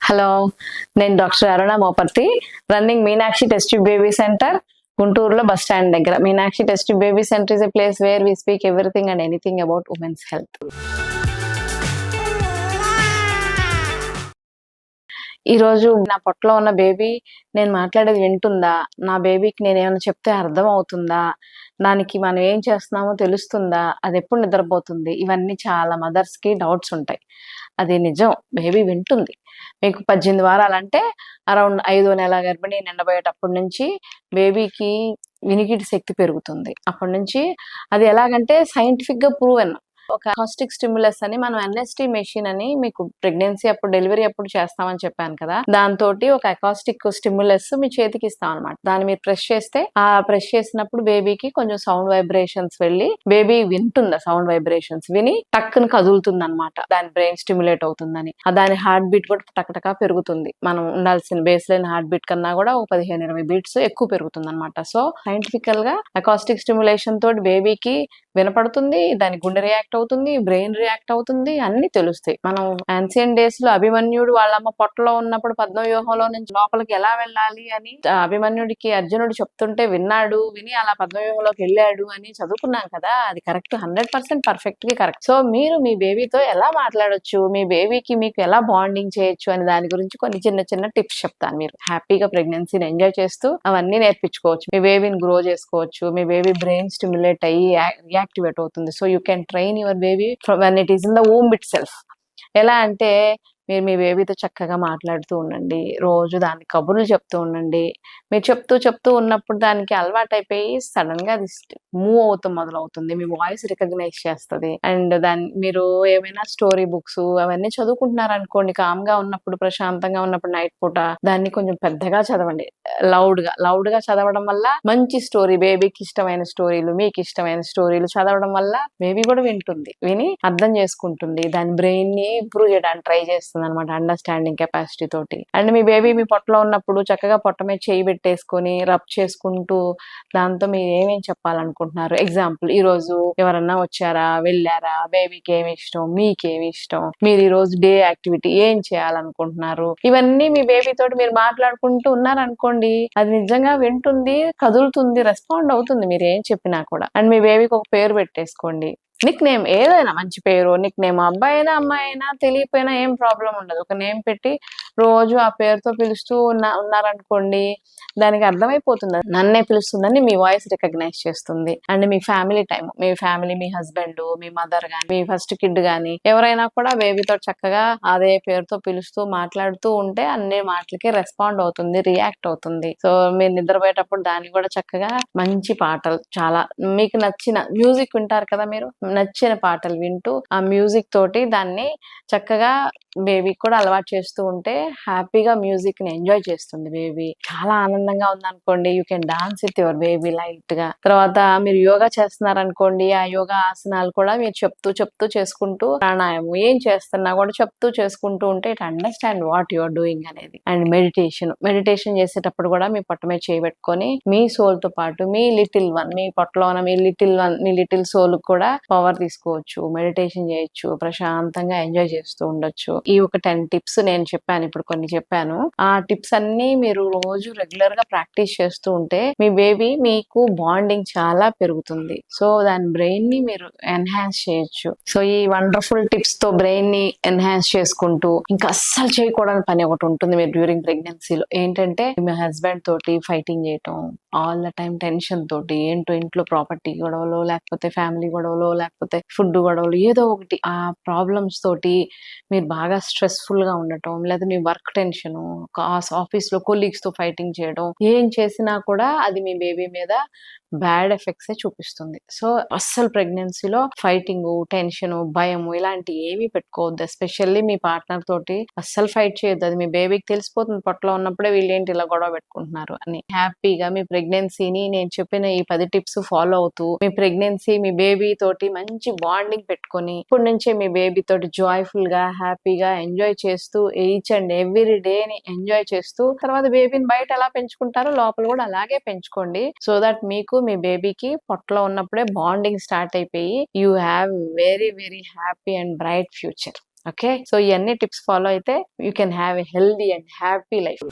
Hello, నేను doctor Aruna Moparthi, running Meenakshi test tube baby centre, గుంటూరులో bus stand దగ్గర. Meenakshi test tube baby centre is a place where we speak everything and anything about women's health. ఈరోజు నా పొట్టలో ఉన్న baby నేను మాట్లాడేది వింటుందా, నా బేబీకి నేను ఏమైనా చెప్తే అర్థం అవుతుందా, దానికి మనం ఏం చేస్తున్నామో తెలుస్తుందా, అది ఎప్పుడు నిద్రపోతుంది, ఇవన్నీ చాలా మదర్స్కి డౌట్స్ ఉంటాయి. అది నిజం, బేబీ వింటుంది. మీకు 18 వారాలంటే అరౌండ్ 5వ నెల గర్భిణీ నిండబోయేటప్పటి నుంచి బేబీకి వినికిడి శక్తి పెరుగుతుంది. అప్పటి నుంచి అది ఎలాగంటే సైంటిఫిక్గా ప్రూవెన్. ఒక అకాస్టిక్ స్టిమ్యులస్ అని మనం ఎన్ఎస్టీ మెషిన్ అని మీకు ప్రెగ్నెన్సీ అప్పుడు డెలివరీ అప్పుడు చేస్తామని చెప్పాను కదా, దాంతో ఒక అకాస్టిక్ స్టిమ్యులస్ మీ చేతికి ఇస్తాం అనమాట. దాన్ని మీరు ప్రెస్ చేస్తే ఆ ప్రెస్ చేసినప్పుడు బేబీకి కొంచెం సౌండ్ వైబ్రేషన్స్ వెళ్ళి బేబీ వింటుంది. సౌండ్ వైబ్రేషన్స్ విని టక్కున కదులుతుంది అనమాట, దాని బ్రెయిన్ స్టిమ్యులేట్ అవుతుందని. దాని హార్ట్ బీట్ కూడా టకటకా పెరుగుతుంది. మనం ఉండాల్సిన బేస్ లైన్ హార్ట్ బీట్ కన్నా కూడా ఒక 15-20 బీట్స్ ఎక్కువ పెరుగుతుంది అనమాట. సో సైంటిఫికల్ గా అకాస్టిక్ స్టిమ్యులేషన్ తోటి బేబీకి వినపడుతుంది, దాని గుండె రియాక్ట్ అవుతుంది, బ్రెయిన్ రియాక్ట్ అవుతుంది, అన్ని తెలుస్తాయి. మనం యాన్సియన్ డేస్ లో అభిమన్యుడు వాళ్ళమ్మ పొట్టలో ఉన్నప్పుడు పద్మవ్యూహంలో నుంచి లోపలికి ఎలా వెళ్ళాలి అని అభిమన్యుడికి అర్జునుడు చెప్తుంటే విన్నాడు, విని అలా పద్మవ్యూహంలోకి వెళ్ళాడు అని చదువుకున్నాం కదా. అది కరెక్ట్, 100% పర్ఫెక్ట్ గా కరెక్ట్. సో మీరు మీ బేబీతో ఎలా మాట్లాడొచ్చు, మీ బేబీకి మీకు ఎలా బాండింగ్ చేయొచ్చు అని దాని గురించి కొన్ని చిన్న చిన్న టిప్స్ చెప్తాను. మీరు హ్యాపీగా ప్రెగ్నెన్సీని ఎంజాయ్ చేస్తూ అవన్నీ నేర్పించుకోవచ్చు. మీ బేబీని గ్రో చేసుకోవచ్చు. మీ బేబీ బ్రెయిన్ స్టిమ్యులేట్ అయ్యి యాక్టివేట్ అవుతుంది. So you can train your baby when it is in the womb itself. ఎలా అంటే మీరు మీ బేబీతో చక్కగా మాట్లాడుతూ ఉండండి, రోజు దానికి కబుర్లు చెప్తూ ఉండండి. మీరు చెప్తూ ఉన్నప్పుడు దానికి అలవాటు అయిపోయి సడన్ గా అది మూవ్ అవుతూ మొదలవుతుంది, మీ వాయిస్ రికగ్నైజ్ చేస్తుంది. అండ్ దాన్ని మీరు ఏమైనా స్టోరీ బుక్స్ అవన్నీ చదువుకుంటున్నారు అనుకోండి, కామ్ గా ఉన్నప్పుడు ప్రశాంతంగా ఉన్నప్పుడు నైట్ పూట దాన్ని కొంచెం పెద్దగా చదవండి, లౌడ్ గా చదవడం వల్ల మంచి స్టోరీ, బేబీకి ఇష్టమైన స్టోరీలు, మీకు ఇష్టమైన స్టోరీలు చదవడం వల్ల బేబీ కూడా వింటుంది, విని అర్థం చేసుకుంటుంది, దాని బ్రెయిన్ ని ఇంప్రూవ్ చేయడానికి ట్రై చేస్తుంది అనమాట, అండర్స్టాండింగ్ కెపాసిటీ తోటి. అండ్ మీ బేబీ మీ పొట్టలో ఉన్నప్పుడు చక్కగా పొట్ట మీద చేయి పెట్టేసుకొని రబ్ చేసుకుంటూ దాంతో మీరు ఏమేం చెప్పాలనుకుంటున్నారు. ఎగ్జాంపుల్, ఈ రోజు ఎవరన్నా వచ్చారా, వెళ్ళారా, బేబీకి ఏమి ఇష్టం, మీకేమి ఇష్టం, మీరు ఈ రోజు డే యాక్టివిటీ ఏం చేయాలనుకుంటున్నారు, ఇవన్నీ మీ బేబీ తోటి మీరు మాట్లాడుకుంటూ ఉన్నారనుకోండి, అది నిజంగా వింటుంది, కదులుతుంది, రెస్పాండ్ అవుతుంది మీరు ఏం చెప్పినా కూడా. అండ్ మీ బేబీకి ఒక పేరు పెట్టేసుకోండి, నిక్ నేమ్ ఏదైనా మంచి పేరు, నిక్ నేమ్ అబ్బాయి అయినా అమ్మాయి అయినా తెలియకపోయినా ఏం ప్రాబ్లం ఉండదు. ఒక నేమ్ పెట్టి రోజు ఆ పేరుతో పిలుస్తూ ఉన్నారనుకోండి, దానికి అర్థమైపోతుంది నన్నే పిలుస్తుందని, మీ వాయిస్ రికగ్నైజ్ చేస్తుంది. And me family time, me family, me husband, me mother గాని, మీ ఫస్ట్ కిడ్ గాని ఎవరైనా కూడా బేబీతో చక్కగా అదే పేరుతో పిలుస్తూ మాట్లాడుతూ ఉంటే అన్ని మాటలకి రెస్పాండ్ అవుతుంది, రియాక్ట్ అవుతుంది. సో మీరు నిద్రపోయేటప్పుడు దాన్ని కూడా చక్కగా మంచి పాటలు, చాలా మీకు నచ్చిన మ్యూజిక్ వింటారు కదా, మీరు నచ్చిన పాటలు వింటూ ఆ మ్యూజిక్ తోటి దాన్ని చక్కగా బేబీకి కూడా అలవాటు చేస్తూ ఉంటే హ్యాపీగా మ్యూజిక్ ని ఎంజాయ్ చేస్తుంది బేబీ. చాలా ఆనందంగా ఉందనుకోండి, you can dance with your baby light గా. తర్వాత మీరు యోగా చేస్తున్నారనుకోండి, ఆ యోగా ఆసనాలు కూడా మీరు చెప్తూ చేసుకుంటూ, ప్రాణాయామం ఏం చేస్తున్నా కూడా చెప్తూ చేసుకుంటూ ఉంటే it understand what you are doing అనేది. అండ్ మెడిటేషన్ చేసేటప్పుడు కూడా మీ పొట్ట మీద చేయబెట్టుకొని మీ సోల్ తో పాటు మీ లిటిల్ వన్, మీ పొట్టలో ఉన్న మీ లిటిల్ సోల్ కూడా పవర్ తీసుకోవచ్చు, మెడిటేషన్ చేయొచ్చు, ప్రశాంతంగా ఎంజాయ్ చేస్తూ ఉండొచ్చు. ఈ ఒక 10 టిప్స్ నేను చెప్పాను, ఇప్పుడు కొన్ని చెప్పాను. ఆ టిప్స్ అన్ని మీరు రోజు రెగ్యులర్ గా ప్రాక్టీస్ చేస్తూ ఉంటే మీ బేబీ మీకు బాండింగ్ చాలా పెరుగుతుంది. సో దాని బ్రెయిన్ ని మీరు ఎన్హాన్స్ చేయొచ్చు. సో ఈ వండర్ఫుల్ టిప్స్ తో బ్రెయిన్ ని ఎన్హాన్స్ చేసుకుంటూ, ఇంకా అస్సలు చేయకూడని పని ఒకటి ఉంటుంది మీరు డ్యూరింగ్ ప్రెగ్నెన్సీలో, ఏంటంటే మీ హస్బెండ్ తోటి ఫైటింగ్ చేయటం, ఆల్ ద టైం టెన్షన్ తోటి, ఏంటో ఇంట్లో ప్రాపర్టీ గొడవలు, లేకపోతే ఫ్యామిలీ గొడవలు, లేకపోతే ఫుడ్ గొడవలు, ఏదో ఒకటి ఆ ప్రాబ్లమ్స్ తోటి మీరు బాగా స్ట్రెస్ఫుల్ గా ఉండటం, లేదా మీ వర్క్ టెన్షన్, ఆఫీస్ లో కొలీగ్స్ తో ఫైటింగ్ చేయడం, ఏం చేసినా కూడా అది మీ బేబీ మీద బ్యాడ్ ఎఫెక్ట్స్ చూపిస్తుంది. సో అస్సలు ప్రెగ్నెన్సీలో ఫైటింగ్, టెన్షన్, భయం ఇలాంటి ఏమీ పెట్టుకోవద్దు. ఎస్పెషల్లీ మీ పార్ట్నర్ తోటి అస్సలు ఫైట్ చేయొద్దు. అది మీ బేబీకి తెలిసిపోతుంది పొట్టలో ఉన్నప్పుడే వీళ్ళు ఏంటి ఇలా గొడవ పెట్టుకుంటున్నారు అని. హ్యాపీగా మీ ప్రెగ్నెన్సీని నేను చెప్పిన ఈ 10 టిప్స్ ఫాలో అవుతూ మీ ప్రెగ్నెన్సీ, మీ బేబీ తోటి మంచి బాండింగ్ పెట్టుకొని ఇప్పటి నుంచే మీ బేబీ తోటి జాయ్ఫుల్ గా హ్యాపీగా ఎంజాయ్ చేస్తూ ఈచ్ అండ్ ఎవ్రీ డే ని ఎంజాయ్ చేస్తూ, తర్వాత బేబీని బయట ఎలా పెంచుకుంటారో లోపల కూడా అలాగే పెంచుకోండి. సో దట్ మీకు మీ బేబీకి పొట్టలో ఉన్నప్పుడే బాండింగ్ స్టార్ట్ అయిపోయి you have very very happy and bright future. Okay, so ఇవన్నీ టిప్స్ ఫాలో అయితే you can have a healthy and happy life.